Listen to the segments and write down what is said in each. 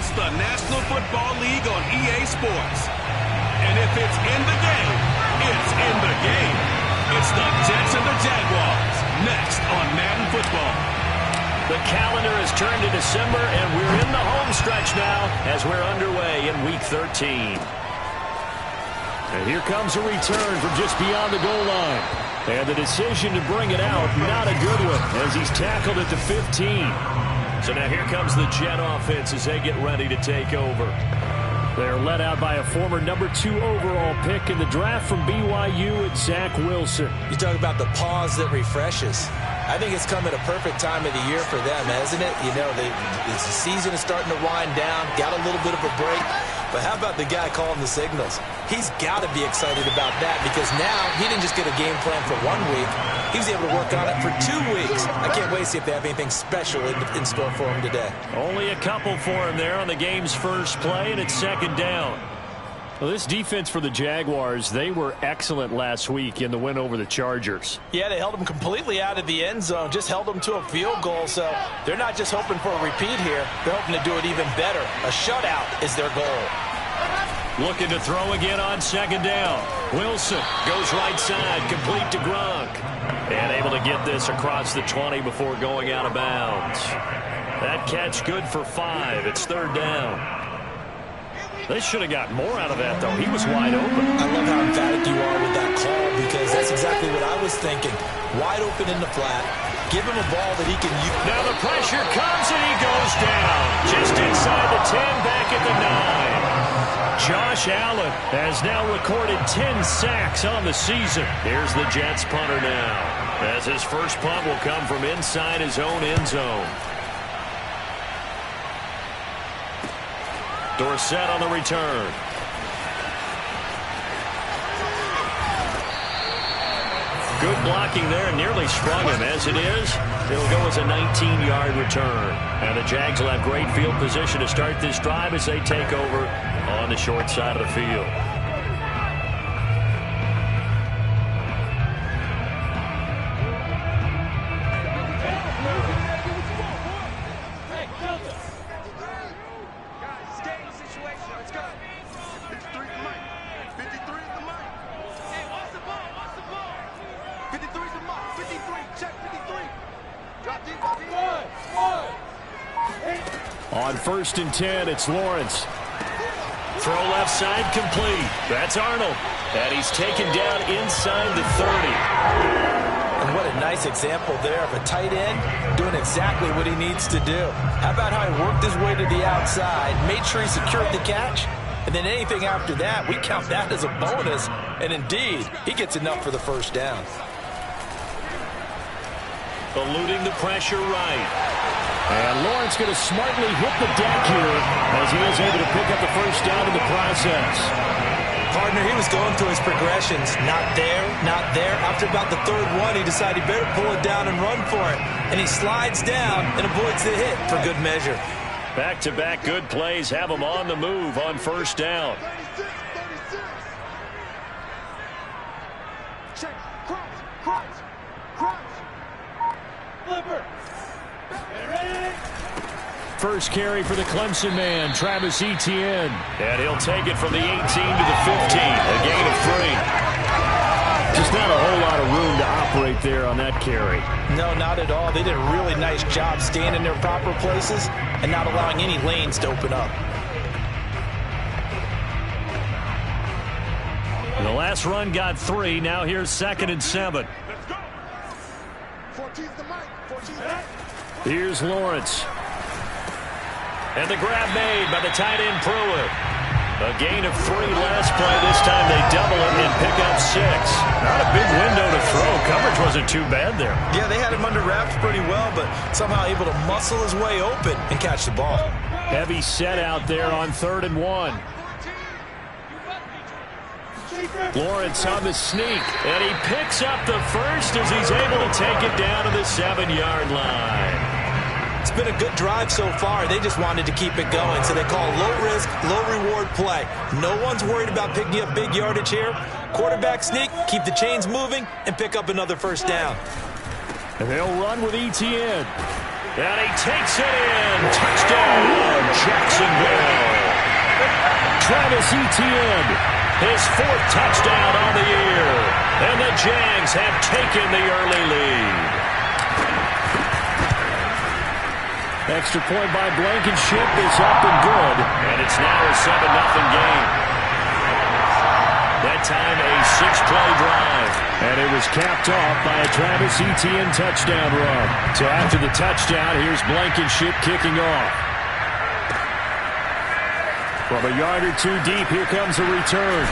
It's the National Football League on EA Sports. And if it's in the game, it's in the game. It's the Jets and the Jaguars, next on Madden Football. The calendar has turned to December, and we're in the home stretch now as we're underway in Week 13. And here comes a return from just beyond the goal line. And the decision to bring it out, not a good one, as he's tackled at the 15. So now here comes the Jet offense as they get ready to take over. They're led out by a former #2 overall pick in the draft from BYU, and Zach Wilson. You talk about the pause that refreshes. I think it's come at a perfect time of the year for them, hasn't it? You know, the season is starting to wind down, got a little bit of a break. But how about the guy calling the signals? He's got to be excited about that because now he didn't just get a game plan for 1 week. He was able to work on it for 2 weeks. I can't wait to see if they have anything special in store for him today. Only a couple for him there on the game's first play, and it's second down. Well, this defense for the Jaguars, they were excellent last week in the win over the Chargers. Yeah, they held them completely out of the end zone, just held them to a field goal. So they're not just hoping for a repeat here. They're hoping to do it even better. A shutout is their goal. Looking to throw again on second down. Wilson goes right side, complete to Gronk. And able to get this across the 20 before going out of bounds. That catch good for 5. It's third down. They should have got more out of that, though. He was wide open. I love how emphatic you are with that call because that's exactly what I was thinking. Wide open in the flat. Give him a ball that he can use. Now the pressure comes and he goes down. Just inside the 10, back at the 9. Josh Allen has now recorded 10 sacks on the season. Here's the Jets punter now, as his first punt will come from inside his own end zone. Dorsett on the return. Good blocking there, nearly sprung him. As it is, it'll go as a 19-yard return. And the Jags will have great field position to start this drive as they take over on the short side of the field. On 1st and 10, it's Lawrence. Throw left side complete. That's Arnold. And he's taken down inside the 30. And what a nice example there of a tight end doing exactly what he needs to do. How about how he worked his way to the outside, made sure he secured the catch, and then anything after that, we count that as a bonus. And indeed, he gets enough for the first down. Eluding the pressure right. And Lawrence going to smartly hit the deck here as he is able to pick up the first down in the process. Partner, he was going through his progressions. Not there, not there. After about the 3rd one, he decided he better pull it down and run for it. And he slides down and avoids the hit for good measure. Back-to-back good plays have him on the move on first down. Check, cross, flipper. First carry for the Clemson man, Travis Etienne. And he'll take it from the 18 to the 15, a gain of 3. Just not a whole lot of room to operate there on that carry. No, not at all. They did a really nice job staying in their proper places and not allowing any lanes to open up. And the last run got 3. Now here's 2nd and 7. Let's go. 14's the mic. 14's back. Here's Lawrence. And the grab made by the tight end Pruitt. A gain of 3 last play. This time they double it and pick up 6. Not a big window to throw. Coverage wasn't too bad there. Yeah, they had him under wraps pretty well, but somehow able to muscle his way open and catch the ball. Heavy set out there on 3rd and 1. Lawrence on the sneak, and he picks up the first as he's able to take it down to the 7-yard line. It's been a good drive so far. They just wanted to keep it going, so they call low-risk, low-reward play. No one's worried about picking up big yardage here. Quarterback sneak, keep the chains moving, and pick up another first down. And they'll run with Etienne. And he takes it in. Touchdown, Jacksonville. Travis Etienne, his 4th touchdown on the year. And the Jags have taken the early lead. Extra point by Blankenship is up and good. And it's now a 7-0 game. That time a 6-play drive. And it was capped off by a Travis Etienne touchdown run. So after the touchdown, here's Blankenship kicking off. From a yard or two deep, here comes a return.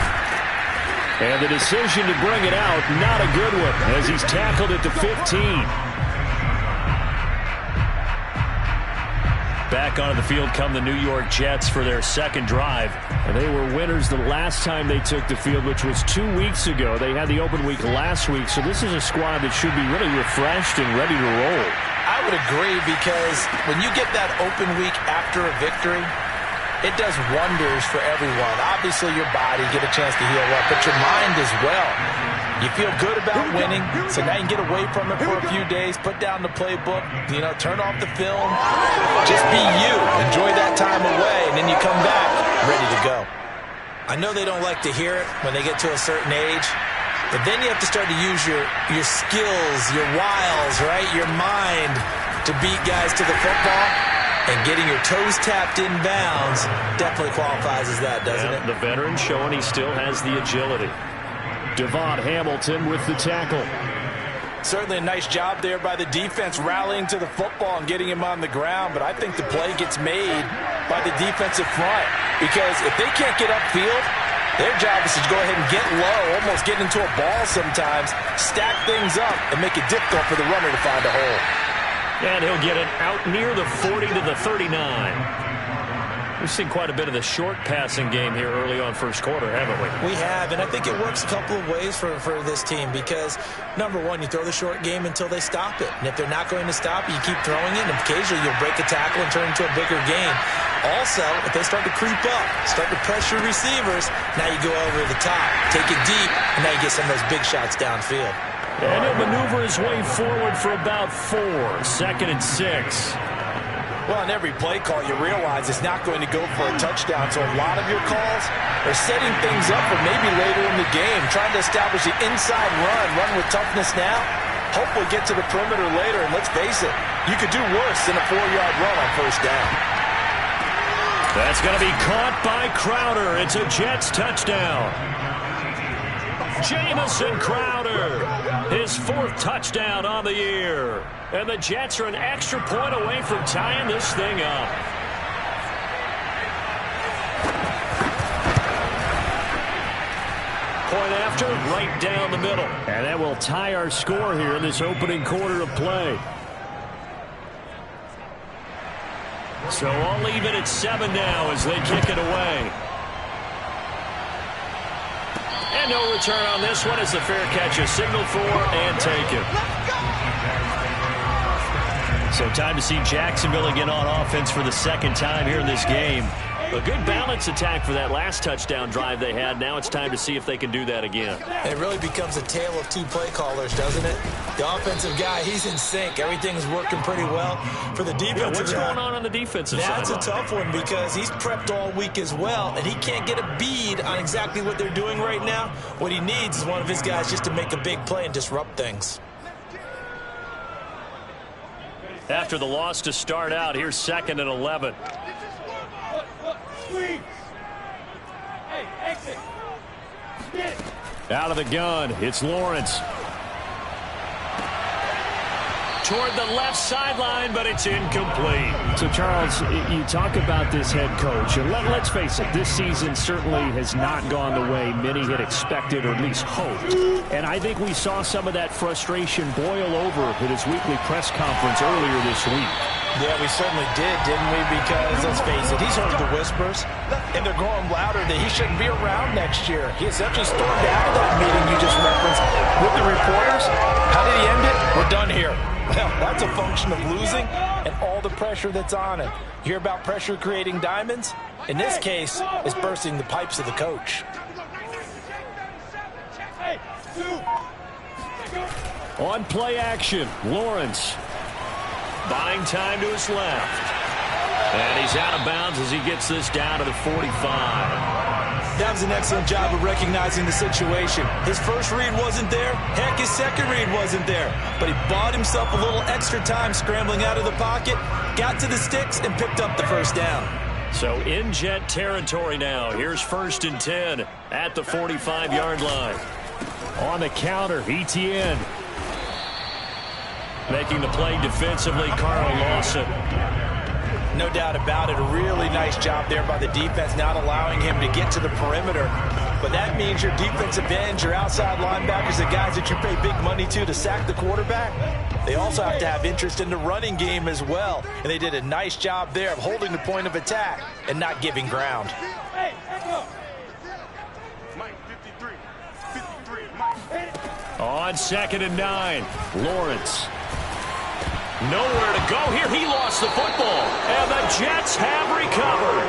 And the decision to bring it out, not a good one, as he's tackled at the 15. Back onto the field come the New York Jets for their 2nd drive. And they were winners the last time they took the field, which was 2 weeks ago. They had the open week last week, so this is a squad that should be really refreshed and ready to roll. I would agree, because when you get that open week after a victory, it does wonders for everyone. Obviously, your body, get a chance to heal up, but your mind as well. You feel good about winning, so now you can get away from it for a few days, put down the playbook, turn off the film, just be you. Enjoy that time away, and then you come back ready to go. I know they don't like to hear it when they get to a certain age, but then you have to start to use your skills, your wiles, right, your mind to beat guys to the football. And getting your toes tapped in bounds definitely qualifies as that, doesn't it? The veteran showing he still has the agility. Devon Hamilton with the tackle. Certainly a nice job there by the defense rallying to the football and getting him on the ground, but I think the play gets made by the defensive front, because if they can't get upfield, their job is to go ahead and get low, almost get into a ball sometimes, stack things up, and make it difficult for the runner to find a hole. And he'll get it out near the 40 to the 39. We've seen quite a bit of the short passing game here early on first quarter, haven't we? We have, and I think it works a couple of ways for this team, because, number one, you throw the short game until they stop it. And if they're not going to stop it, you keep throwing it, and occasionally you'll break a tackle and turn it into a bigger game. Also, if they start to creep up, start to pressure receivers, now you go over the top, take it deep, and now you get some of those big shots downfield. And he'll maneuver his way forward for about 4. 2nd and 6. Well, on every play call, you realize it's not going to go for a touchdown. So a lot of your calls are setting things up for maybe later in the game, trying to establish the inside run with toughness now. Hopefully get to the perimeter later, and let's face it, you could do worse than a 4-yard run on first down. That's going to be caught by Crowder. It's a Jets touchdown. Jamison Crowder, his 4th touchdown on the year. And the Jets are an extra point away from tying this thing up. Point after, right down the middle. And that will tie our score here in this opening quarter of play. So I'll leave it at 7 now as they kick it away. And no return on this one as the fair catch is signaled for and taken. So time to see Jacksonville again on offense for the 2nd time here in this game. A good balance attack for that last touchdown drive they had. Now it's time to see if they can do that again. It really becomes a tale of 2 play callers, doesn't it? The offensive guy, he's in sync. Everything's working pretty well. For the defensive what's going on the defensive side? That's a tough one, because he's prepped all week as well, and he can't get a bead on exactly what they're doing right now. What he needs is one of his guys just to make a big play and disrupt things. After the loss to start out, here's 2nd and 11. Out of the gun, it's Lawrence. Toward the left sideline, but it's incomplete. So, Charles, you talk about this head coach, and let's face it, this season certainly has not gone the way many had expected or at least hoped. And I think we saw some of that frustration boil over at his weekly press conference earlier this week. Yeah, we certainly did, didn't we? Because, let's face it, he's heard the whispers, and they're growing louder that he shouldn't be around next year. He essentially stormed out of that meeting you just referenced with the reporters. How did he end it? We're done here. Well, that's a function of losing and all the pressure that's on it. You hear about pressure creating diamonds? In this case, it's bursting the pipes of the coach. On play action, Lawrence. buying time to his left. And he's out of bounds as he gets this down to the 45. That was an excellent job of recognizing the situation. His first read wasn't there. Heck, his second read wasn't there. But he bought himself a little extra time scrambling out of the pocket, got to the sticks, and picked up the first down. So in jet territory now. Here's 1st and 10 at the 45-yard line. On the counter, Etienne. Making the play defensively, Carl Lawson. No doubt about it. A really nice job there by the defense, not allowing him to get to the perimeter. But that means your defensive ends, your outside linebackers, the guys that you pay big money to sack the quarterback, they also have to have interest in the running game as well. And they did a nice job there of holding the point of attack and not giving ground. Hey, go. Mike, 53. 53, Mike. On 2nd and 9, Lawrence. Nowhere to go here. He lost the football. And the Jets have recovered.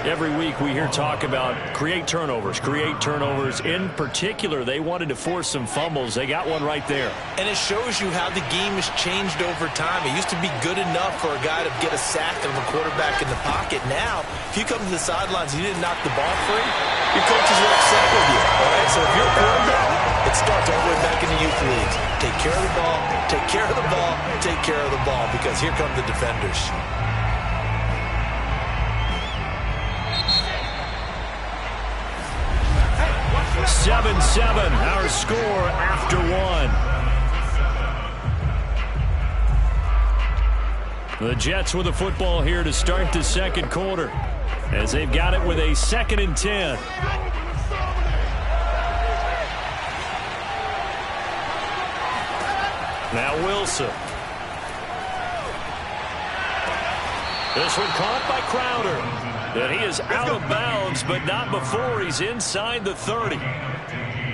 Every week we hear talk about create turnovers. In particular, they wanted to force some fumbles. They got one right there. And it shows you how the game has changed over time. It used to be good enough for a guy to get a sack of a quarterback in the pocket. Now, if you come to the sidelines and you didn't knock the ball free, your coaches are upset with you. All right? So if you're a quarterback, it starts all the way back in the youth leagues. Take care of the ball, take care of the ball, take care of the ball, because here come the defenders. Seven, our score after one. The Jets with the football here to start the second quarter, as they've got it with a 2nd and 10. Now Wilson. This one caught by Crowder. And he is out of bounds, but not before he's inside the 30.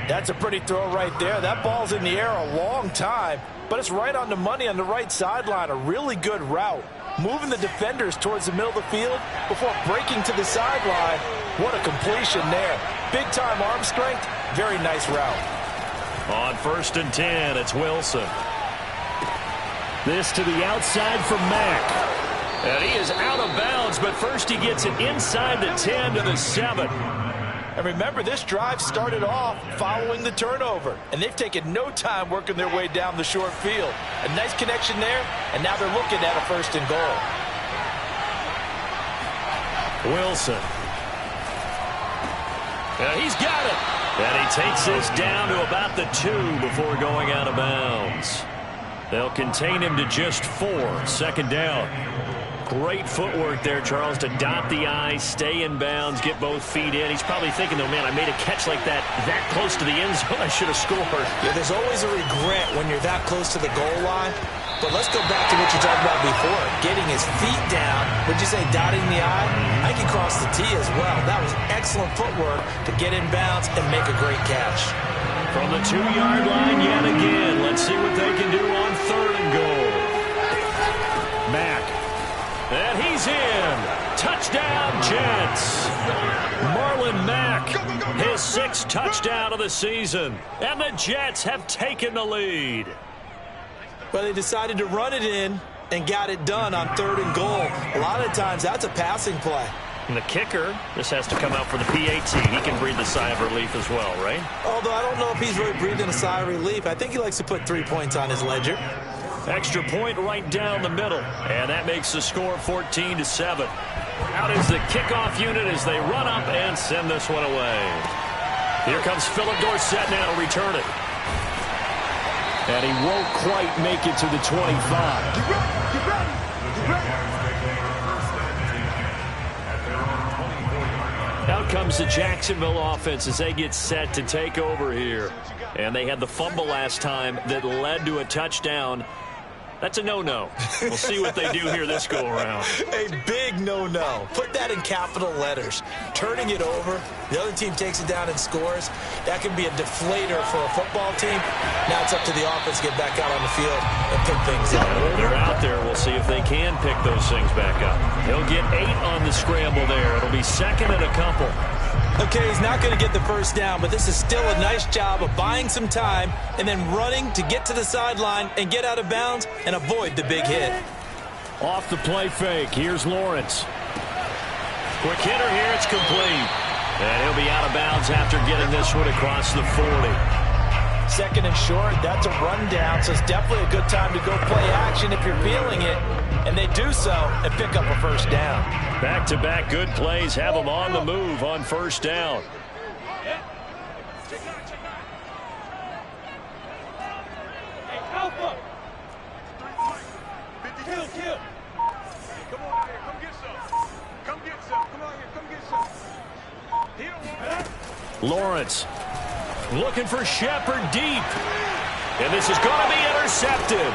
That's a pretty throw right there. That ball's in the air a long time, but it's right on the money on the right sideline. A really good route. Moving the defenders towards the middle of the field before breaking to the sideline. What a completion there. Big-time arm strength. Very nice route. On 1st and 10, it's Wilson. This to the outside for Mack. And he is out of bounds, but first he gets it inside the 10 to the 7. And remember, this drive started off following the turnover, and they've taken no time working their way down the short field. A nice connection there, and now they're looking at a 1st and goal. Wilson. And he's got it. And he takes this down to about the 2 before going out of bounds. They'll contain him to just 4. 2nd down. Great footwork there, Charles, to dot the I, stay in bounds, get both feet in. He's probably thinking, though, man, I made a catch like that close to the end zone. I should have scored. Yeah, there's always a regret when you're that close to the goal line. But let's go back to what you talked about before. Getting his feet down. Would you say dotting the I? I can cross the T as well. That was excellent footwork to get in bounds and make a great catch. From the 2-yard line yet again. Let's see what they can do on 3rd and goal. Mack. And he's in. Touchdown, Jets. Marlon Mack, his 6th touchdown of the season. And the Jets have taken the lead. Well, they decided to run it in and got it done on 3rd and goal. A lot of times, that's a passing play. And the kicker, this has to come out for the PAT. He can breathe a sigh of relief as well, right? Although I don't know if he's really breathing a sigh of relief. I think he likes to put 3 points on his ledger. Extra point right down the middle. And that makes the score 14-7. Out is the kickoff unit as they run up and send this one away. Here comes Philip Dorsett now to return it. And he won't quite make it to the 25. Get ready. Out comes the Jacksonville offense as they get set to take over here. And they had the fumble last time that led to a touchdown. That's a no-no. We'll see what they do here this go-around. A big no-no. Put that in capital letters. Turning it over, the other team takes it down and scores. That can be a deflator for a football team. Now it's up to the offense to get back out on the field and pick things up. They're out there. We'll see if they can pick those things back up. He'll get 8 on the scramble there. It'll be 2nd and a couple. Okay, he's not going to get the first down, but this is still a nice job of buying some time and then running to get to the sideline and get out of bounds and avoid the big hit. Off the play fake, here's Lawrence. Quick hitter here, it's complete. And he'll be out of bounds after getting this one across the 40. Second and short, that's a rundown, so it's definitely a good time to go play action if you're feeling it. And they do so and pick up a first down. Back-to-back good plays have them on the move on first down. Lawrence looking for Shepard deep. And this is going to be intercepted.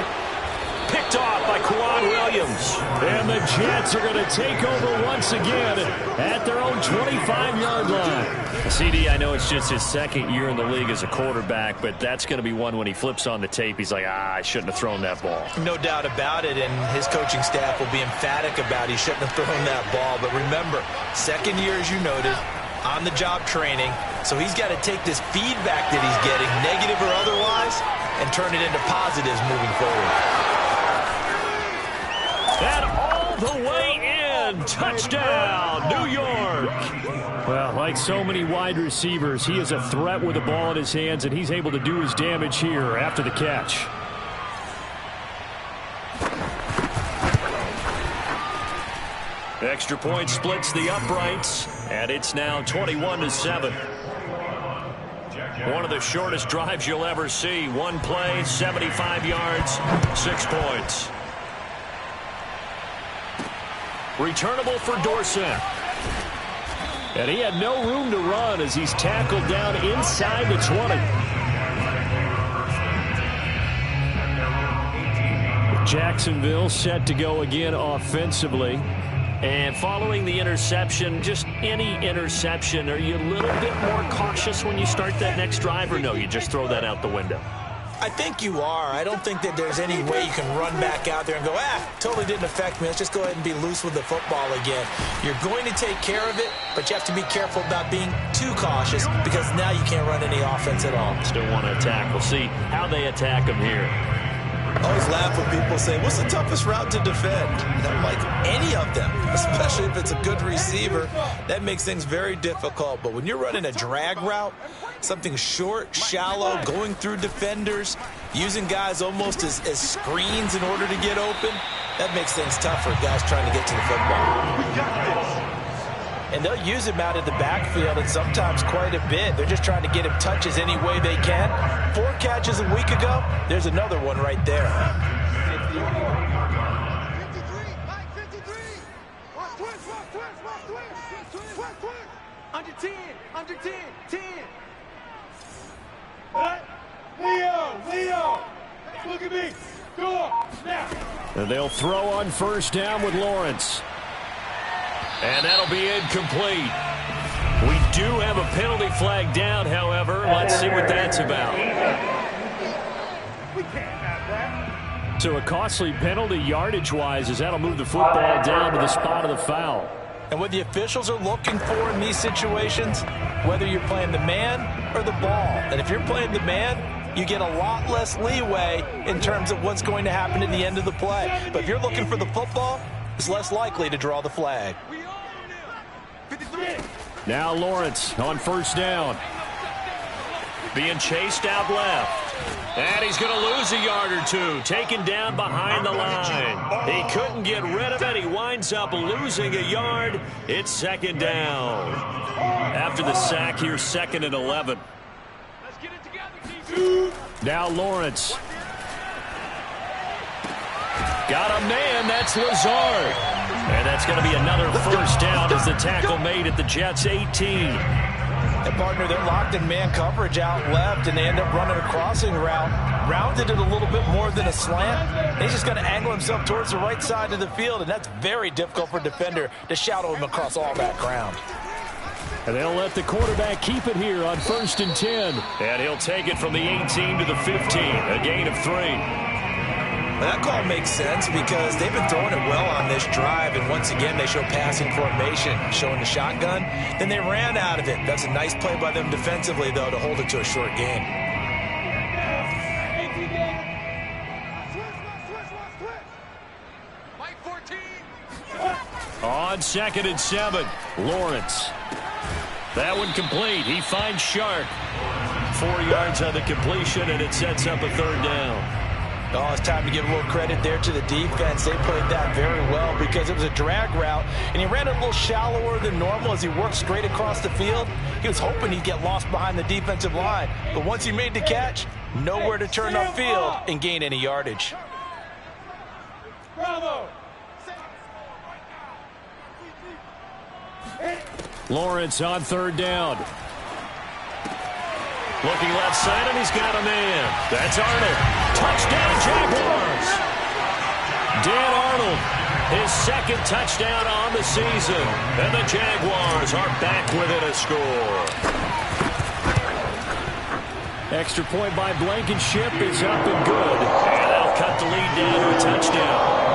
Picked off by Quan Williams. And the Jets are going to take over once again at their own 25-yard line. CD, I know it's just his second year in the league as a quarterback, but that's going to be one when he flips on the tape. He's like, I shouldn't have thrown that ball. No doubt about it, and his coaching staff will be emphatic about he shouldn't have thrown that ball. But remember, second year, as you noted, on-the-job training, so he's got to take this feedback that he's getting, negative or otherwise, and turn it into positives moving forward. And all the way in. Touchdown, New York. Well, like so many wide receivers, he is a threat with the ball in his hands, and he's able to do his damage here after the catch. Extra point splits the uprights, and it's now 21-7. One of the shortest drives you'll ever see. One play, 75 yards, 6 points. Returnable for Dorsett. And he had no room to run as he's tackled down inside the 20. Jacksonville set to go again offensively. And following the interception, just any interception, are you a little bit more cautious when you start that next drive, or no, you just throw that out the window? I think you are. I don't think that there's any way you can run back out there and go, totally didn't affect me. Let's just go ahead and be loose with the football again. You're going to take care of it, but you have to be careful about being too cautious because now you can't run any offense at all. Still want to attack. We'll see how they attack him here. I always laugh when people say, what's the toughest route to defend? And I'm like, any of them, especially if it's a good receiver. That makes things very difficult. But when you're running a drag route, something short, shallow, going through defenders, using guys almost as screens in order to get open, that makes things tough for guys trying to get to the football. And they'll use him out of the backfield, and sometimes quite a bit. They're just trying to get him touches any way they can. 4 catches a week ago. There's another one right there. 53. Under 10. 10. Leo. Look at me. Go up. Snap. And they'll throw on first down with Lawrence. And that'll be incomplete. We do have a penalty flag down, however. Let's see what that's about. We can't have that. So a costly penalty yardage-wise as that'll move the football down to the spot of the foul. And what the officials are looking for in these situations, whether you're playing the man or the ball. And if you're playing the man, you get a lot less leeway in terms of what's going to happen at the end of the play. But if you're looking for the football, it's less likely to draw the flag. Now Lawrence on first down. Being chased out left. And he's going to lose a yard or two. Taken down behind the line. He couldn't get rid of it. He winds up losing a yard. It's second down. After the sack here, 2nd and 11. Let's get it together, Now Lawrence. Got a man. That's Lazard. And that's going to be another first down as the tackle made at the Jets' 18. And partner, they're locked in man coverage out left, and they end up running a crossing route. Rounded it a little bit more than a slant. And he's just going to angle himself towards the right side of the field, and that's very difficult for a defender to shadow him across all that ground. And they'll let the quarterback keep it here on 1st and 10. And he'll take it from the 18 to the 15, a gain of 3. Well, that call makes sense because they've been throwing it well on this drive, and once again they show passing formation, showing the shotgun. Then they ran out of it. That's a nice play by them defensively, though, to hold it to a short game. On 2nd and 7, Lawrence. That one complete. He finds Shark. 4 yards on the completion, and it sets up a 3rd down. Oh, it's time to give a little credit there to the defense. They played that very well because it was a drag route, and he ran it a little shallower than normal as he worked straight across the field. He was hoping he'd get lost behind the defensive line, but once he made the catch, nowhere to turn upfield and gain any yardage. Bravo! Lawrence on 3rd down. Looking left side, and he's got a man. That's Arnold. Touchdown, Jaguars. Dan Arnold, his 2nd touchdown on the season. And the Jaguars are back within a score. Extra point by Blankenship is up and good. And that'll cut the lead down to a touchdown.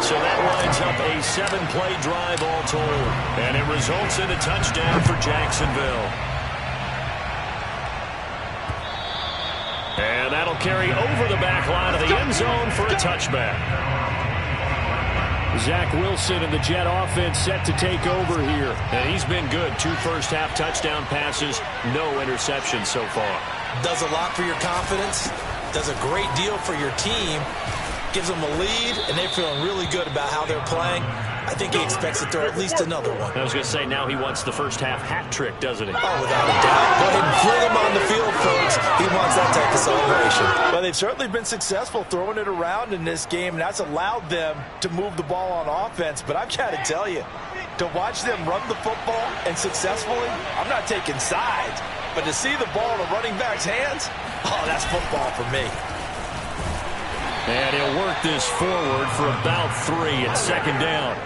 So that lines up a 7-play drive all told. And it results in a touchdown for Jacksonville. And that'll carry over the back line of the end zone for a touchback. Zach Wilson and the Jet offense set to take over here. And he's been good. 2 first-half touchdown passes, no interceptions so far. Does a lot for your confidence. Does a great deal for your team. Gives them a lead, and they're feeling really good about how they're playing. I think he expects to throw at least another one. I was going to say, now he wants the first-half hat trick, doesn't he? Oh, without a doubt. Go ahead and fling him on the field, folks. He wants that type of celebration. Well, they've certainly been successful throwing it around in this game, and that's allowed them to move the ball on offense. But I've got to tell you, to watch them run the football and successfully, I'm not taking sides, but to see the ball in a running back's hands, oh, that's football for me. And he'll work this forward for about 3 at 2nd down.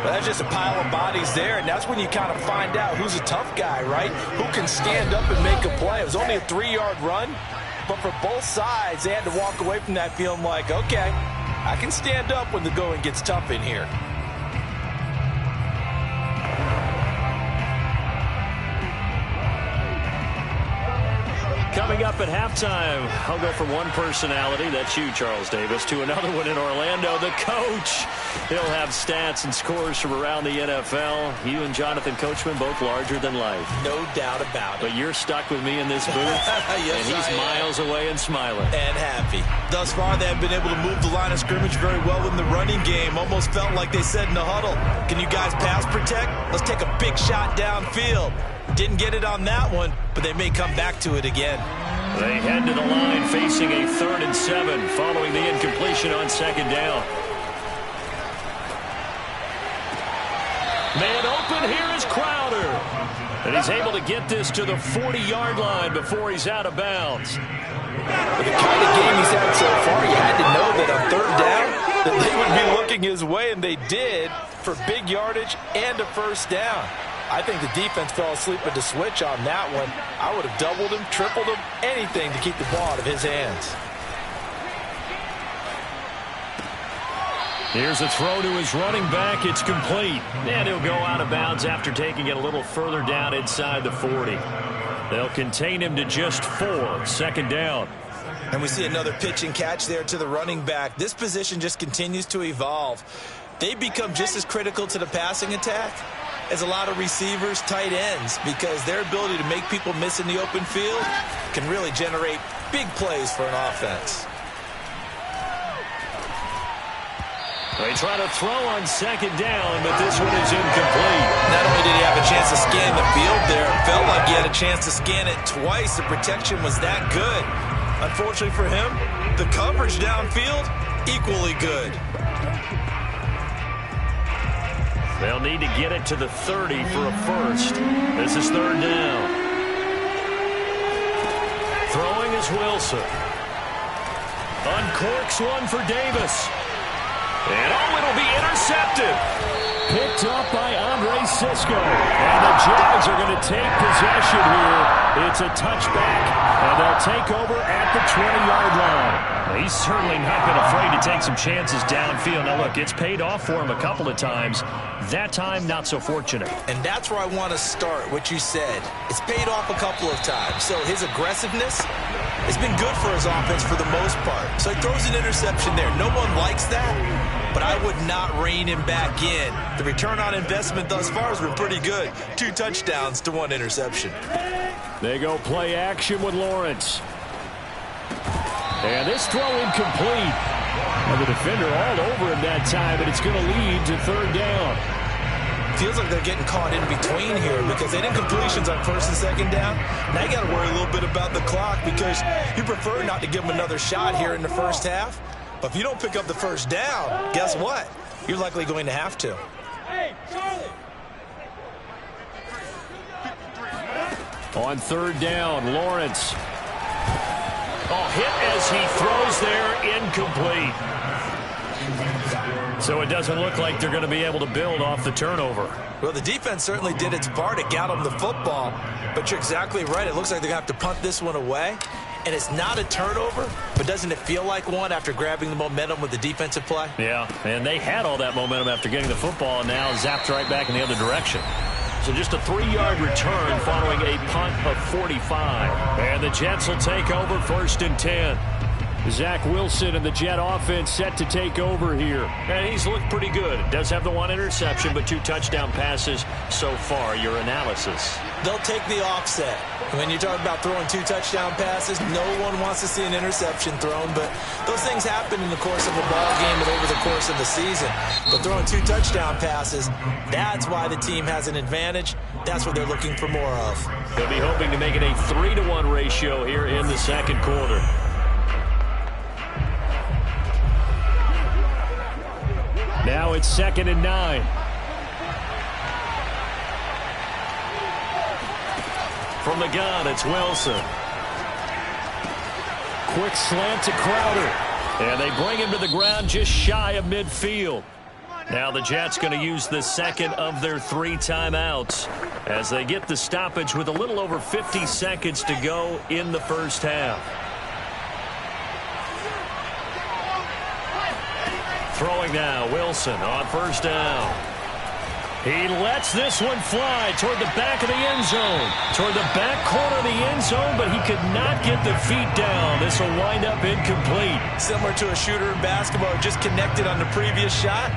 Well, that's just a pile of bodies there, and that's when you kind of find out who's a tough guy, right? Who can stand up and make a play. It was only a 3-yard run, but for both sides, they had to walk away from that feeling like, okay, I can stand up when the going gets tough in here. Coming up at halftime, I'll go from one personality, that's you, Charles Davis, to another one in Orlando, the coach. He'll have stats and scores from around the NFL. You and Jonathan Coachman, both larger than life. No doubt about it. But you're stuck with me in this booth, yes, and he's miles away and smiling. And happy. Thus far, they have been able to move the line of scrimmage very well in the running game. Almost felt like they said in the huddle, can you guys pass protect? Let's take a big shot downfield. Didn't get it on that one, but they may come back to it again. They head to the line facing a 3rd and 7 following the incompletion on 2nd down. Man open, here is Crowder. And he's able to get this to the 40-yard line before he's out of bounds. With the kind of game he's had so far, you had to know that on 3rd down that they would be looking his way, and they did, for big yardage and a 1st down. I think the defense fell asleep with the switch on that one. I would have doubled him, tripled him, anything to keep the ball out of his hands. Here's a throw to his running back. It's complete. And he'll go out of bounds after taking it a little further down inside the 40. They'll contain him to just 4, 2nd down. And we see another pitch and catch there to the running back. This position just continues to evolve. They become just as critical to the passing attack as a lot of receivers, tight ends, because their ability to make people miss in the open field can really generate big plays for an offense. They try to throw on 2nd down, but this one is incomplete. Not only did he have a chance to scan the field there, it felt like he had a chance to scan it twice. The protection was that good. Unfortunately for him, the coverage downfield, equally good. They'll need to get it to the 30 for a 1st. This is 3rd down. Throwing is Wilson. Uncorks one for Davis. And oh, it'll be intercepted. Picked up by Andre Sisco. And the Jags are going to take possession here. It's a touchback, and they'll take over at the 20-yard line. He's certainly not been afraid to take some chances downfield. Now, look, it's paid off for him a couple of times. That time, not so fortunate. And that's where I want to start, what you said. It's paid off a couple of times. So his aggressiveness has been good for his offense for the most part. So he throws an interception there. No one likes that, but I would not rein him back in. The return on investment thus far has been pretty good. 2 touchdowns to 1 interception. They go play action with Lawrence. And this throw incomplete. And the defender all over him that time, but it's going to lead to 3rd down. Feels like they're getting caught in between here because they didn't completions on 1st and 2nd down. Now you got to worry a little bit about the clock because you prefer not to give them another shot here in the first half. But if you don't pick up the 1st down, guess what? You're likely going to have to. Hey, Charlie! On 3rd down, Lawrence. Oh, hit as he throws there, incomplete. So it doesn't look like they're going to be able to build off the turnover. Well, the defense certainly did its part. It got them the football. But you're exactly right. It looks like they're going to have to punt this one away. And it's not a turnover, but doesn't it feel like one after grabbing the momentum with the defensive play? Yeah, and they had all that momentum after getting the football and now zapped right back in the other direction. So just a 3-yard return following a punt of 45. And the Jets will take over 1st and 10. Zach Wilson and the Jet offense set to take over here. And he's looked pretty good. Does have the 1 interception, but 2 touchdown passes so far. Your analysis? They'll take the offset. When you're talking about throwing 2 touchdown passes, no one wants to see an interception thrown, but those things happen in the course of a ball game and over the course of the season. But throwing 2 touchdown passes, that's why the team has an advantage. That's what they're looking for more of. They'll be hoping to make it a 3-to-1 ratio here in the 2nd quarter. Now it's 2nd and 9. From the gun, it's Wilson. Quick slant to Crowder. And they bring him to the ground just shy of midfield. Now the Jets going to use the 2nd of their 3 timeouts as they get the stoppage with a little over 50 seconds to go in the first half. Throwing now, Wilson on 1st down. He lets this one fly toward the back of the end zone. Toward the back corner of the end zone, but he could not get the feet down. This will wind up incomplete. Similar to a shooter in basketball who just connected on the previous shot.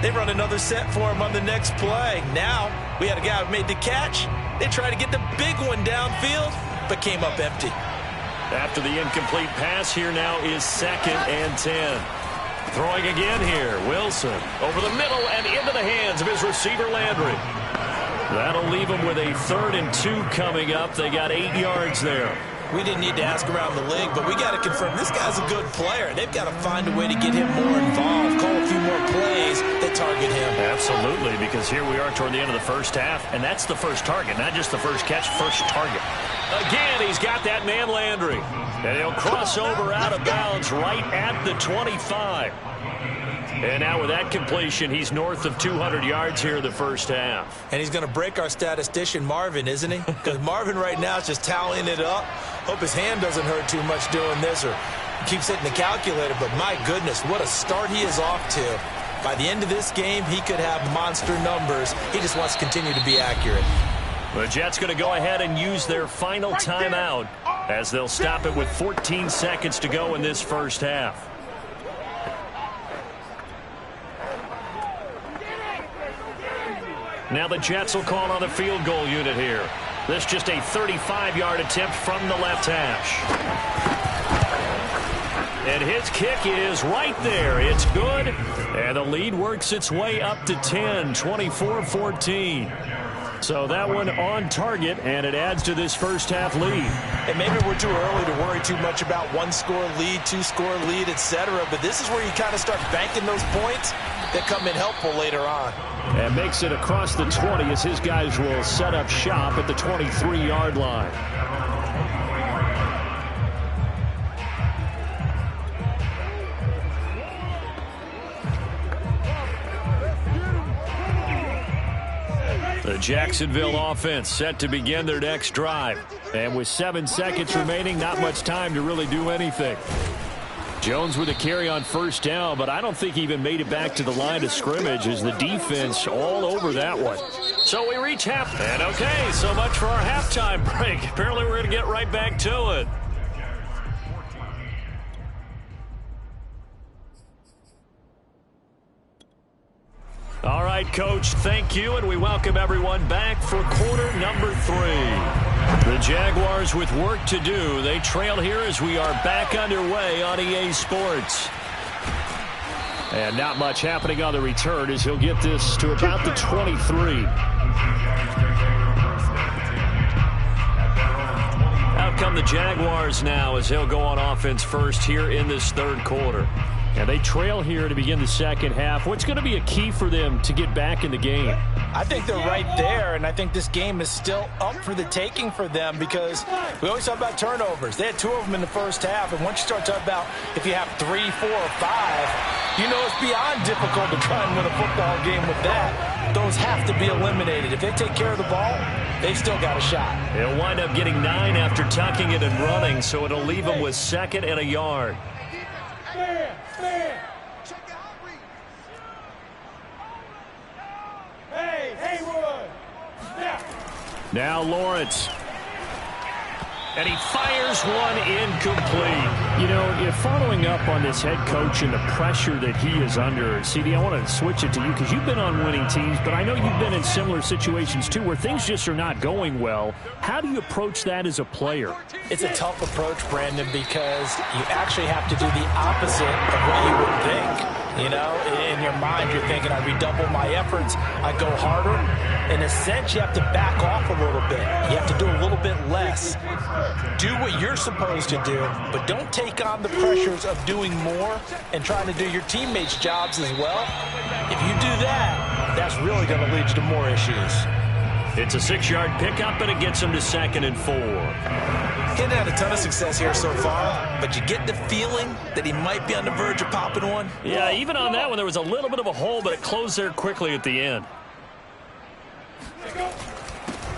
They run another set for him on the next play. Now, we had a guy who made the catch. They tried to get the big one downfield, but came up empty. After the incomplete pass, here now is 2nd and 10. Throwing again here, Wilson over the middle and into the hands of his receiver, Landry. That'll leave him with a 3rd and 2 coming up. They got 8 yards there. We didn't need to ask around the league, but we got to confirm this guy's a good player. They've got to find a way to get him more involved, call a few more plays that target him. Absolutely, because here we are toward the end of the first half, and that's the first target, not just the first catch, first target. Again, he's got that man Landry, and he'll cross over out of bounds right at the 25. And now with that completion, he's north of 200 yards here in the first half. And he's going to break our statistician, Marvin, isn't he? Because Marvin right now is just tallying it up. Hope his hand doesn't hurt too much doing this or keeps hitting the calculator. But my goodness, what a start he is off to. By the end of this game, he could have monster numbers. He just wants to continue to be accurate. The Jets going to go ahead and use their final timeout as they'll stop it with 14 seconds to go in this first half. Now the Jets will call on the field goal unit here. This just a 35-yard attempt from the left hash. And his kick is right there. It's good. And the lead works its way up to 10, 24-14. So that one on target, and it adds to this first half lead. And maybe we're too early to worry too much about 1-score lead, 2-score lead, etc. But this is where you kind of start banking those points that come in helpful later on. And makes it across the 20 as his guys will set up shop at the 23-yard line. The Jacksonville offense set to begin their next drive. And with 7 seconds remaining, not much time to really do anything. Jones with a carry on first down, but I don't think he even made it back to the line of scrimmage as the defense all over that one. So we reach half. And okay, so much for our halftime break. Apparently we're going to get right back to it. All right, Coach, thank you, and we welcome everyone back for quarter number 3. The Jaguars with work to do. They trail here as we are back underway on EA Sports. And not much happening on the return as he'll get this to about the 23. Out come the Jaguars now as he'll go on offense first here in this third quarter. And they trail here to begin the second half. What's going to be a key for them to get back in the game? I think they're right there, and I think this game is still up for the taking for them because we always talk about turnovers. They had 2 of them in the first half, and once you start talking about if you have 3, 4, or 5, you know it's beyond difficult to try and win a football game with that. Those have to be eliminated. If they take care of the ball, they've still got a shot. They'll wind up getting 9 after tucking it and running, so it'll leave them with 2nd and a yard. Now Lawrence. And he fires one incomplete. You know, if following up on this head coach and the pressure that he is under, CD, I want to switch it to you because you've been on winning teams, but I know you've been in similar situations too where things just are not going well. How do you approach that as a player? It's a tough approach, Brandon, because you actually have to do the opposite of what you would think. You know, in your mind, you're thinking, I redouble my efforts, I go harder. In a sense, you have to back off a little bit. You have to do a little bit less. Do what you're supposed to do, but don't take on the pressures of doing more and trying to do your teammates' jobs as well. If you do that, that's really going to lead you to more issues. It's a 6-yard pickup, and it gets him to 2nd and 4. He hasn't had a ton of success here so far, but you get the feeling that he might be on the verge of popping one. Yeah, even on that one, there was a little bit of a hole, but it closed there quickly at the end.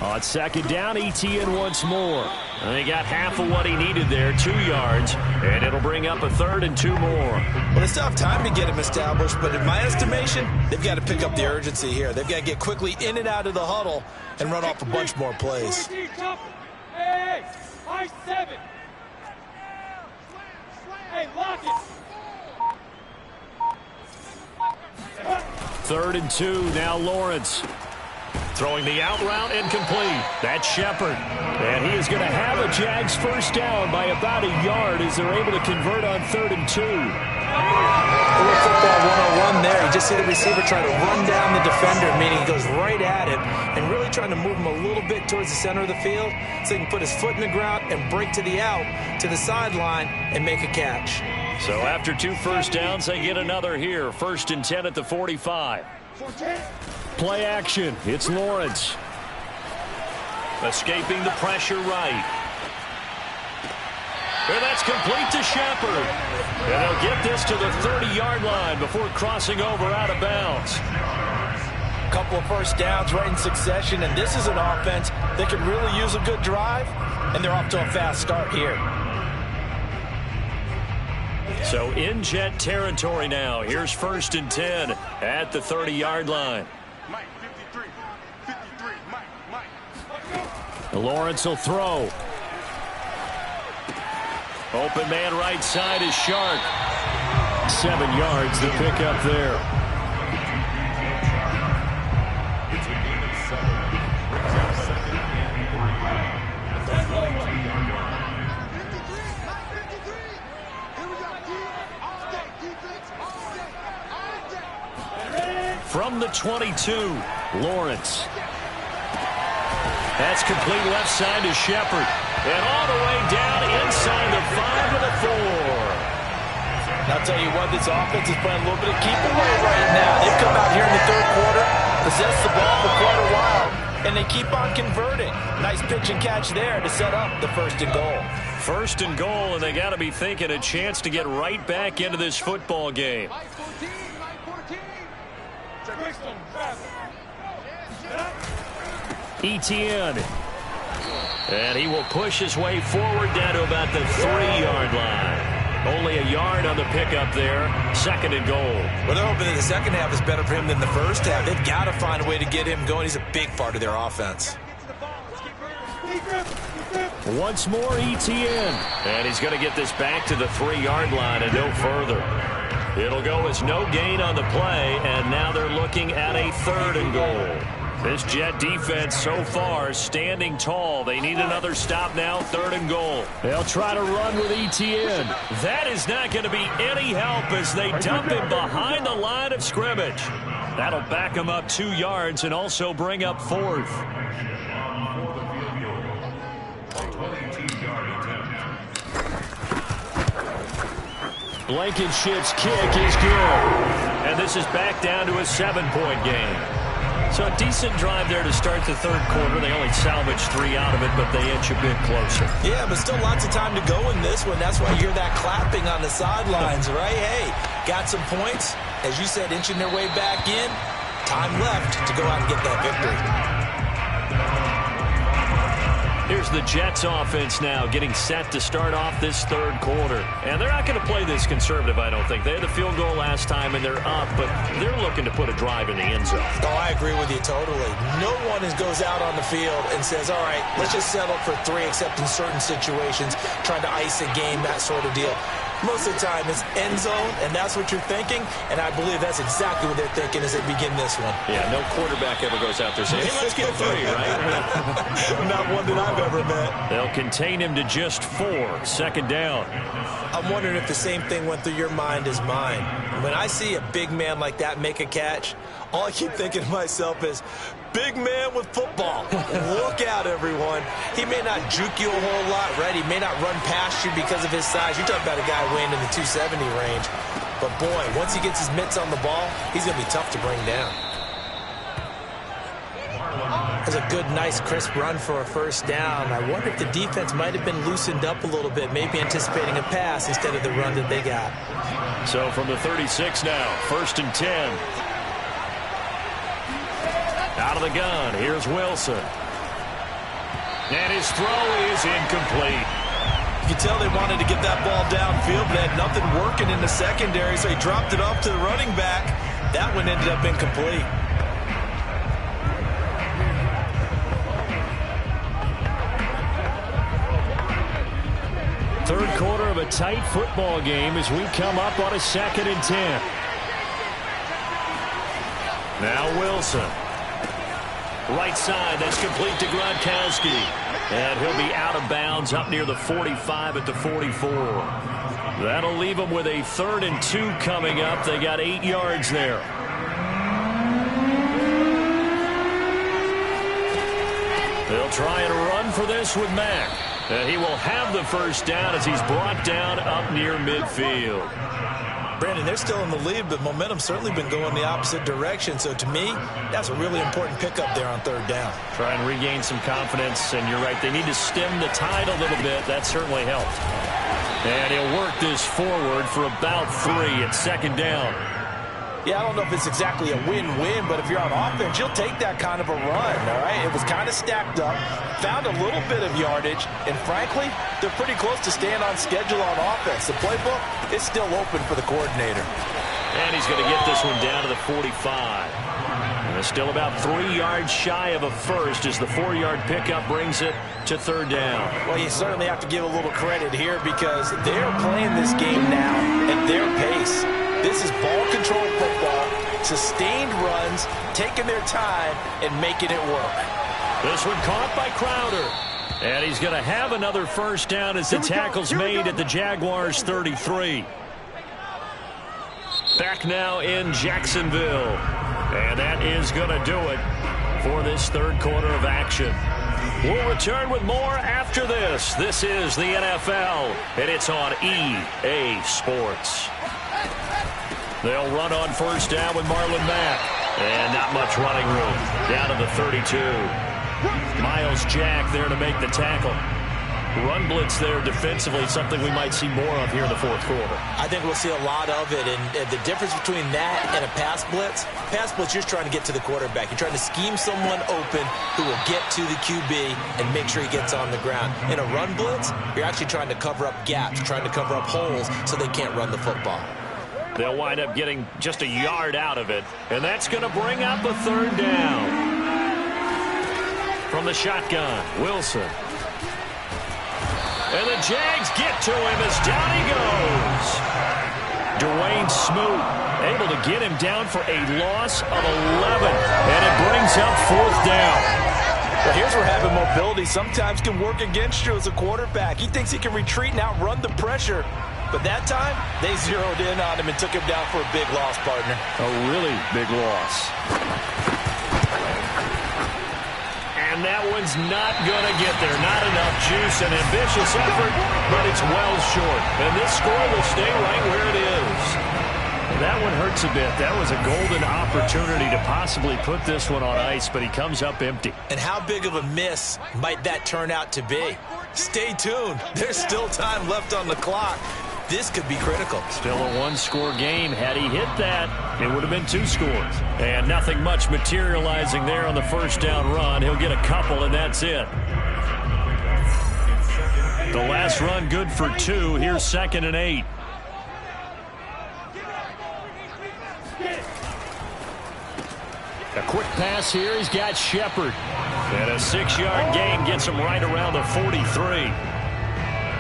On 2nd down, ETN once more. And they got half of what he needed there, 2 yards, and it'll bring up a 3rd and 2 more. Well, they still have time to get him established, but in my estimation, they've got to pick up the urgency here. They've got to get quickly in and out of the huddle and run off a bunch more plays. Hey, I-7. Hey, lock it. 3rd and 2, now Lawrence. Throwing the out route incomplete. That's Shepard. And he is going to have a Jags first down by about a yard as they're able to convert on 3rd and 2. A little football 101 there. You just see the receiver trying to run down the defender, meaning he goes right at him and really trying to move him a little bit towards the center of the field so he can put his foot in the ground and break to the out, to the sideline, and make a catch. So after 2 first downs, they get another here. 1st and 10 at the 45. Play action. It's Lawrence. Escaping the pressure right. And that's complete to Shepard. And they'll get this to the 30-yard line before crossing over out of bounds. Couple of first downs right in succession, and this is an offense that could really use a good drive, and they're off to a fast start here. So in Jet territory now. Here's 1st and 10 at the 30-yard line. Lawrence will throw. Open man right side is Shark. 7 yards to pick up there. From the 22, Lawrence. That's complete left side to Shepard. And all the way down inside the 5 to the 4. And I'll tell you what, this offense is playing a little bit of keep away right now. They've come out here in the 3rd quarter, possessed the ball for quite a while, and they keep on converting. Nice pitch and catch there to set up the 1st and goal. 1st and goal, and they got to be thinking a chance to get right back into this football game. ETN. And he will push his way forward down to about the 3-yard line. Only a yard on the pickup there. 2nd and goal. Well, they're hoping that the second half is better for him than the first half. They've got to find a way to get him going. He's a big part of their offense. Once more, ETN. And he's going to get this back to the 3-yard line and no further. It'll go as no gain on the play, and now they're looking at a 3rd and goal. This Jet defense so far standing tall. They need another stop now, 3rd and goal. They'll try to run with ETN. That is not going to be any help as they dump him behind the line of scrimmage. That'll back him up 2 yards and also bring up 4th. Blankenship's kick is good. And this is back down to a 7-point game. So a decent drive there to start the 3rd quarter. They only salvaged 3 out of it, but they inch a bit closer. Yeah, but still lots of time to go in this one. That's why you hear that clapping on the sidelines, right? Hey, got some points. As you said, inching their way back in. Time left to go out and get that victory. Here's the Jets offense now getting set to start off this 3rd quarter. And they're not going to play this conservative, I don't think. They had the field goal last time, and they're up, but they're looking to put a drive in the end zone. Oh, I agree with you totally. No one goes out on the field and says, all right, let's just settle for 3, except in certain situations, trying to ice a game, that sort of deal. Most of the time, it's end zone, and that's what you're thinking, and I believe that's exactly what they're thinking as they begin this one. Yeah, no quarterback ever goes out there saying, hey, let's get 3, right? Not one that I've ever met. They'll contain him to just 4, 2nd down. I'm wondering if the same thing went through your mind as mine. When I see a big man like that make a catch, all I keep thinking to myself is, big man with football. Look out, everyone. He may not juke you a whole lot, right? He may not run past you because of his size. You're talking about a guy weighing in the 270 range. But, boy, once he gets his mitts on the ball, he's going to be tough to bring down. That's a good, nice, crisp run for a 1st down. I wonder if the defense might have been loosened up a little bit, maybe anticipating a pass instead of the run that they got. So from the 36 now, 1st and 10. Out of the gun, here's Wilson. And his throw is incomplete. You can tell they wanted to get that ball downfield, but they had nothing working in the secondary, so he dropped it off to the running back. That one ended up incomplete. Third quarter of a tight football game as we come up on a 2nd and 10. Now Wilson. Right side, that's complete to Gronkowski. And he'll be out of bounds up near the 45 at the 44. That'll leave them with a 3rd and 2 coming up. They got 8 yards there. They'll try and run for this with Mack. And he will have the 1st down as he's brought down up near midfield. Brandon, they're still in the lead, but momentum's certainly been going the opposite direction. So to me, that's a really important pickup there on 3rd down. Try and regain some confidence, and you're right. They need to stem the tide a little bit. That certainly helped. And he'll work this forward for about 3 at 2nd down. Yeah, I don't know if it's exactly a win-win, but if you're on offense, you'll take that kind of a run, all right? It was kind of stacked up, found a little bit of yardage, and frankly, they're pretty close to staying on schedule on offense. The playbook is still open for the coordinator. And he's going to get this one down to the 45. And it's still about 3 yards shy of a 1st as the 4-yard pickup brings it to 3rd down. Well, you certainly have to give a little credit here because they're playing this game now at their pace. This is ball control football, sustained runs, taking their time, and making it work. This one caught by Crowder. And he's going to have another 1st down as the tackle's made at the Jaguars' 33. Back now in Jacksonville. And that is going to do it for this 3rd quarter of action. We'll return with more after this. This is the NFL, and it's on EA Sports. They'll run on 1st down with Marlon Mack. And not much running room. Down to the 32. Miles Jack there to make the tackle. Run blitz there defensively, something we might see more of here in the fourth quarter. I think we'll see a lot of it, and the difference between that and a pass blitz, you're just trying to get to the quarterback. You're trying to scheme someone open who will get to the QB and make sure he gets on the ground. In a run blitz, you're actually trying to cover up gaps, trying to cover up holes so they can't run the football. They'll wind up getting just a yard out of it, and that's going to bring up a third down. From the shotgun, Wilson. And the Jags get to him as down he goes. Dwayne Smoot able to get him down for a loss of 11. And it brings up fourth down. Well, here's where having mobility sometimes can work against you as a quarterback. He thinks he can retreat and outrun the pressure. But that time, they zeroed in on him and took him down for a big loss, partner. A really big loss. And that one's not going to get there. Not enough juice, an ambitious effort, but it's well short. And this score will stay right where it is. That one hurts a bit. That was a golden opportunity to possibly put this one on ice, but he comes up empty. And how big of a miss might that turn out to be? Stay tuned. There's still time left on the clock. This could be critical. Still a one-score game. Had he hit that, it would have been 2 scores. And nothing much materializing there on the first down run. He'll get a couple, and that's it. The last run good for 2. Here's 2nd and 8. A quick pass here. He's got Shepard. And a 6-yard gain gets him right around the 43.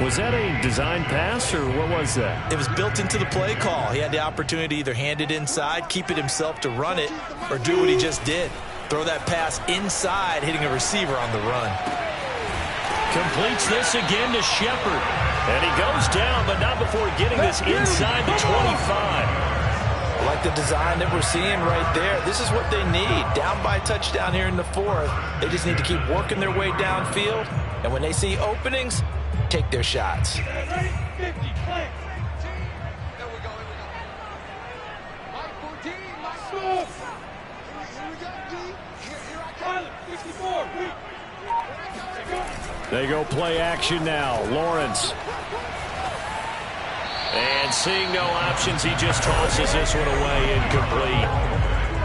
Was that a design pass, or what was that? It was built into the play call. He had the opportunity to either hand it inside, keep it himself to run it, or do what he just did. Throw that pass inside, hitting a receiver on the run. Completes this again to Shepard. And he goes down, but not before getting this inside the 25. I like the design that we're seeing right there. This is what they need. Down by a touchdown here in the 4th. They just need to keep working their way downfield. And when they see openings, take their shots. They go play action now. Lawrence. And seeing no options, he just tosses this one away, incomplete.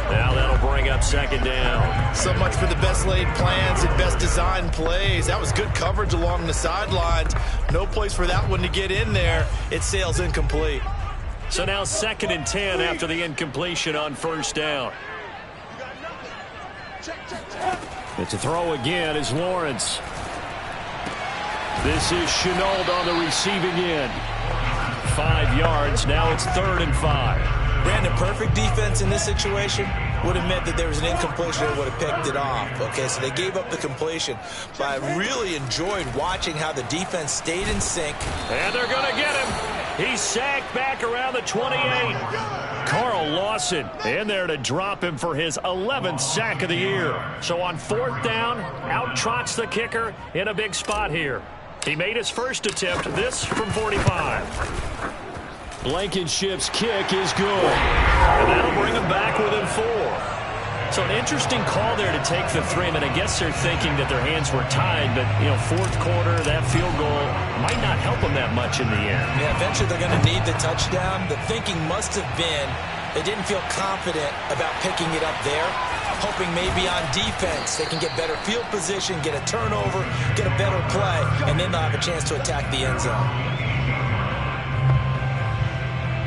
Now that'll bring up 2nd down. So much for the best laid plans and best designed plays. That was good coverage along the sidelines. No place for that one to get in there. It sails incomplete. So now 2nd and 10 after the incompletion on first down. It's a throw again is Lawrence. This is Chenault on the receiving end. 5 yards. Now it's 3rd and 5. Brandon, perfect defense in this situation would have meant that there was an incompletion that would have picked it off. Okay, so they gave up the completion. But I really enjoyed watching how the defense stayed in sync. And they're going to get him. He's sacked back around the 28. Carl Lawson in there to drop him for his 11th sack of the year. So on 4th down, out trots the kicker in a big spot here. He made his first attempt, this from 45. Blankenship's kick is good. And that'll bring him back within 4. So an interesting call there to take the 3. I mean, I guess they're thinking that their hands were tied, but, you know, 4th quarter, that field goal might not help them that much in the end. Yeah, eventually they're going to need the touchdown. The thinking must have been they didn't feel confident about picking it up there, hoping maybe on defense they can get better field position, get a turnover, get a better play, and then they'll have a chance to attack the end zone.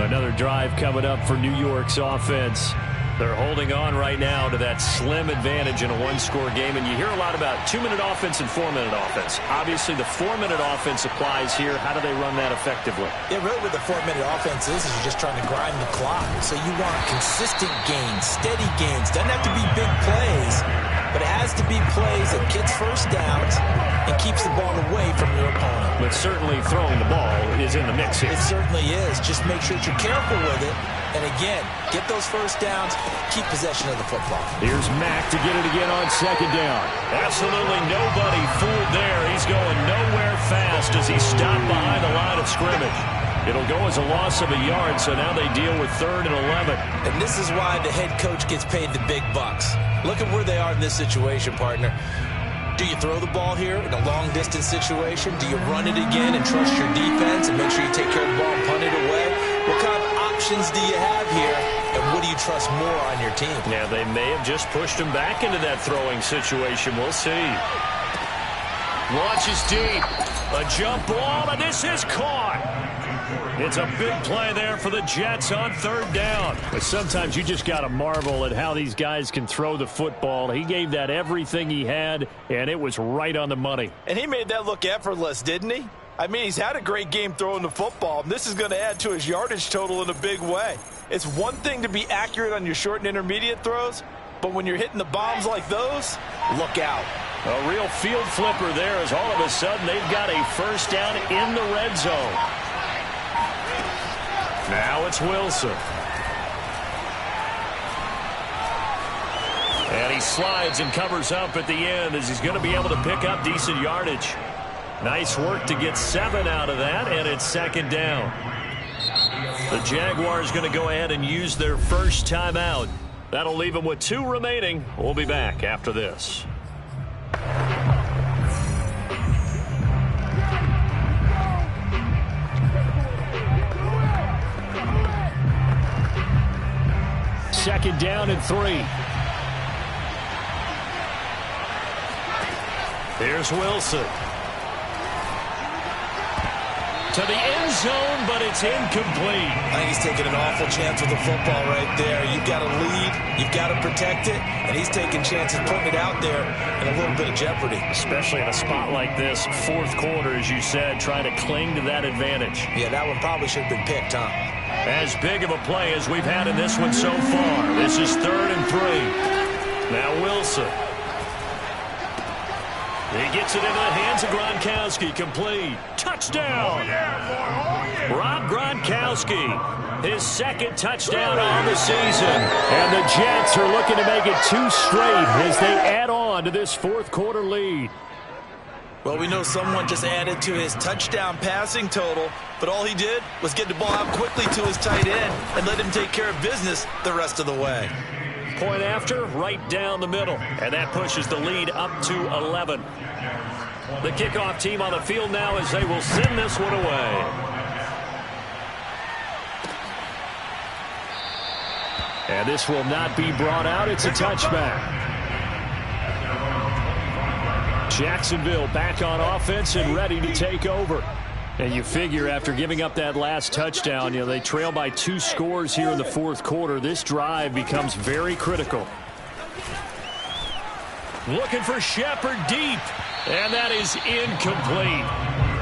Another drive coming up for New York's offense. They're holding on right now to that slim advantage in a one-score game, and you hear a lot about 2-minute offense and 4-minute offense. Obviously, the 4-minute offense applies here. How do they run that effectively? Yeah, really what the 4-minute offense is you're just trying to grind the clock. So you want consistent gains, steady gains. Doesn't have to be big plays, but it has to be plays that gets first downs and keeps the ball away from your opponent. But certainly throwing the ball is in the mix here. It certainly is. Just make sure that you're careful with it. And again, get those first downs, keep possession of the football. Here's Mack to get it again on 2nd down. Absolutely nobody fooled there. He's going nowhere fast as he's stopped behind the line of scrimmage. It'll go as a loss of a yard, so now they deal with 3rd and 11. And this is why the head coach gets paid the big bucks. Look at where they are in this situation, partner. Do you throw the ball here in a long-distance situation? Do you run it again and trust your defense and make sure you take care of the ball and punt it away? What kind of options do you have here, and what do you trust more on your team? Yeah, they may have just pushed him back into that throwing situation. We'll see. Launches deep. A jump ball, and this is caught. It's a big play there for the Jets on third down. But sometimes you just got to marvel at how these guys can throw the football. He gave that everything he had, and it was right on the money. And he made that look effortless, didn't he? I mean, he's had a great game throwing the football, and this is going to add to his yardage total in a big way. It's one thing to be accurate on your short and intermediate throws, but when you're hitting the bombs like those, look out. A real field flipper there as all of a sudden they've got a first down in the red zone. Now it's Wilson. And he slides and covers up at the end as he's going to be able to pick up decent yardage. Nice work to get 7 out of that, and it's second down. The Jaguars going to go ahead and use their first timeout. That'll leave them with 2 remaining. We'll be back after this. Second down and 3. Here's Wilson. To the end zone, but it's incomplete. I think he's taking an awful chance with the football right there. You've got to lead, you've got to protect it, and he's taking chances putting it out there in a little bit of jeopardy. Especially in a spot like this, fourth quarter, as you said, trying to cling to that advantage. Yeah, that one probably should have been picked, huh? As big of a play as we've had in this one so far. This is 3rd and 3. Now Wilson. He gets it into the hands of Gronkowski. Complete. Touchdown. Rob Gronkowski. His second touchdown on the season. And the Jets are looking to make it 2 straight as they add on to this fourth quarter lead. Well, we know someone just added to his touchdown passing total, but all he did was get the ball out quickly to his tight end and let him take care of business the rest of the way. Point after, right down the middle. And that pushes the lead up to 11. The kickoff team on the field now as they will send this one away. And this will not be brought out. It's a touchback. Jacksonville back on offense and ready to take over. And you figure after giving up that last touchdown, they trail by 2 scores here in the fourth quarter. This drive becomes very critical. Looking for Shepard deep. And that is incomplete.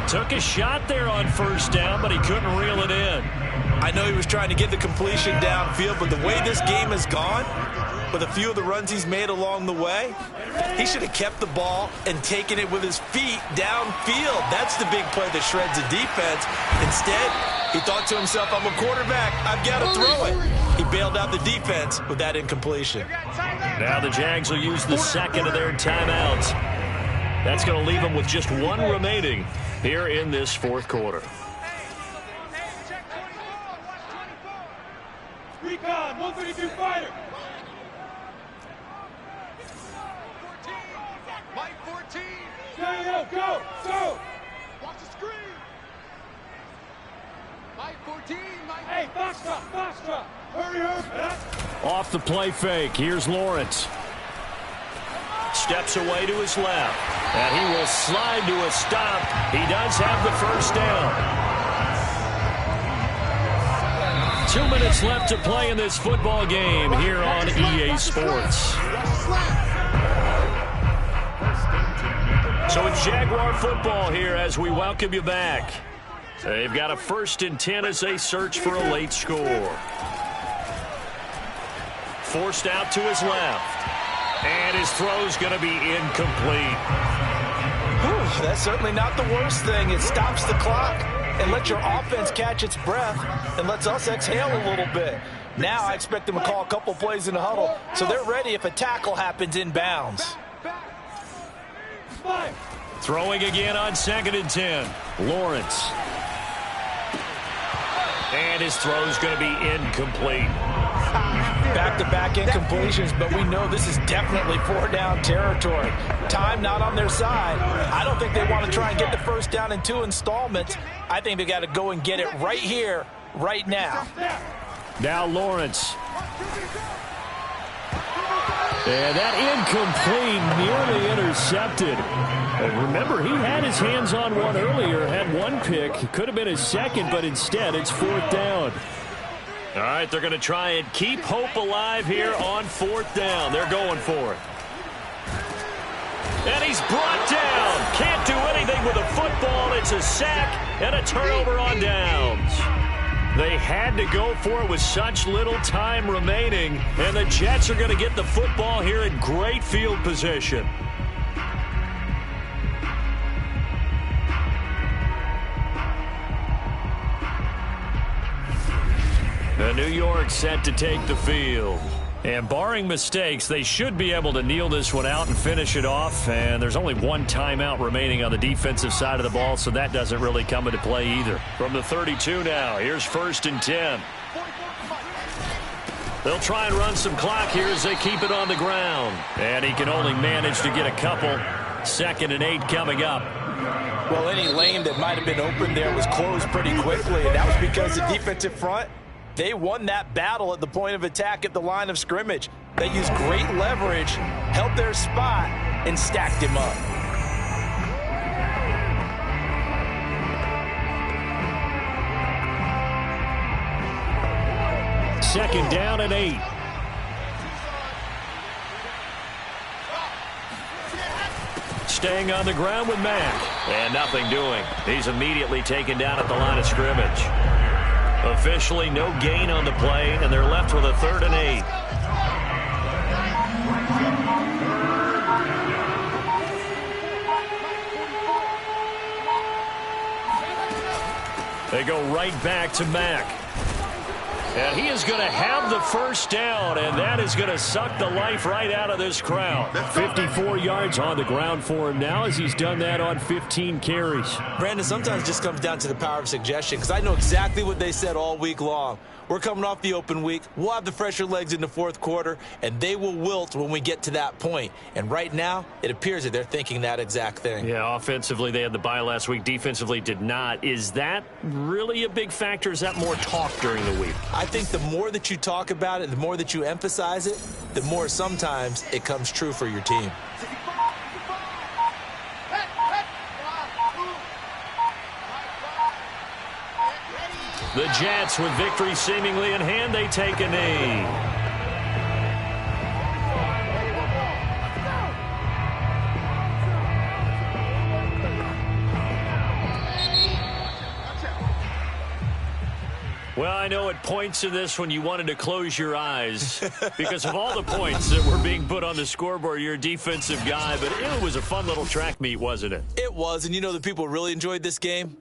Took a shot there on first down, but he couldn't reel it in. I know he was trying to get the completion downfield, but the way this game has gone, with a few of the runs he's made along the way, he should have kept the ball and taken it with his feet downfield. That's the big play that shreds the defense. Instead, he thought to himself, I'm a quarterback. I've got to throw it. He bailed out the defense with that incompletion. Now the Jags will use the second of their timeouts. That's going to leave them with just 1 remaining here in this fourth quarter. Recon, 132 fighter. Mike 14. Go. Watch the screen. Mike 14. Hey, Foxtrot. Hurry. Off the play fake. Here's Lawrence. Steps away to his left. And he will slide to a stop. He does have the first down. 2 minutes left to play in this football game here on EA Sports. So it's Jaguar football here as we welcome you back. They've got a 1st and 10 as they search for a late score. Forced out to his left. And his throw's going to be incomplete. Whew, that's certainly not the worst thing. It stops the clock and lets your offense catch its breath and lets us exhale a little bit. Now I expect them to call a couple plays in the huddle so they're ready if a tackle happens in bounds. Throwing again on 2nd and 10. Lawrence. And his throw's going to be incomplete. Back-to-back incompletions, but we know this is definitely 4-down territory. Time not on their side. I don't think they want to try and get the first down in 2 installments. I think they got to go and get it right here, right now. Now Lawrence. And that incomplete, nearly intercepted. And remember, he had his hands on one earlier, had one pick. Could have been his second, but instead it's 4th down. All right, they're going to try and keep hope alive here on 4th down. They're going for it. And he's brought down. Can't do anything with a football. It's a sack and a turnover on downs. They had to go for it with such little time remaining, and the Jets are going to get the football here in great field position. The New York set to take the field. And barring mistakes, they should be able to kneel this one out and finish it off. And there's only one timeout remaining on the defensive side of the ball, so that doesn't really come into play either. From the 32 now, here's 1st and 10. They'll try and run some clock here as they keep it on the ground. And he can only manage to get a couple. 2nd and 8 coming up. Well, any lane that might have been open there was closed pretty quickly, and that was because the defensive front, they won that battle at the point of attack at the line of scrimmage. They used great leverage, held their spot, and stacked him up. Second down and 8. Staying on the ground with Mack. And nothing doing. He's immediately taken down at the line of scrimmage. Officially no gain on the play, and they're left with a 3rd and 8. They go right back to Mack. And he is going to have the first down, and that is going to suck the life right out of this crowd. 54 yards on the ground for him now as he's done that on 15 carries. Brandon, sometimes it just comes down to the power of suggestion, because I know exactly what they said all week long. We're coming off the open week. We'll have the fresher legs in the 4th quarter, and they will wilt when we get to that point. And right now, it appears that they're thinking that exact thing. Yeah, offensively, they had the bye last week. Defensively, did not. Is that really a big factor? Is that more talk during the week? I think the more that you talk about it, the more that you emphasize it, the more sometimes it comes true for your team. The Jets, with victory seemingly in hand, they take a knee. Well, I know at points in this when you wanted to close your eyes because of all the points that were being put on the scoreboard. You're a defensive guy, but it was a fun little track meet, wasn't it? It was, and you know the people really enjoyed this game?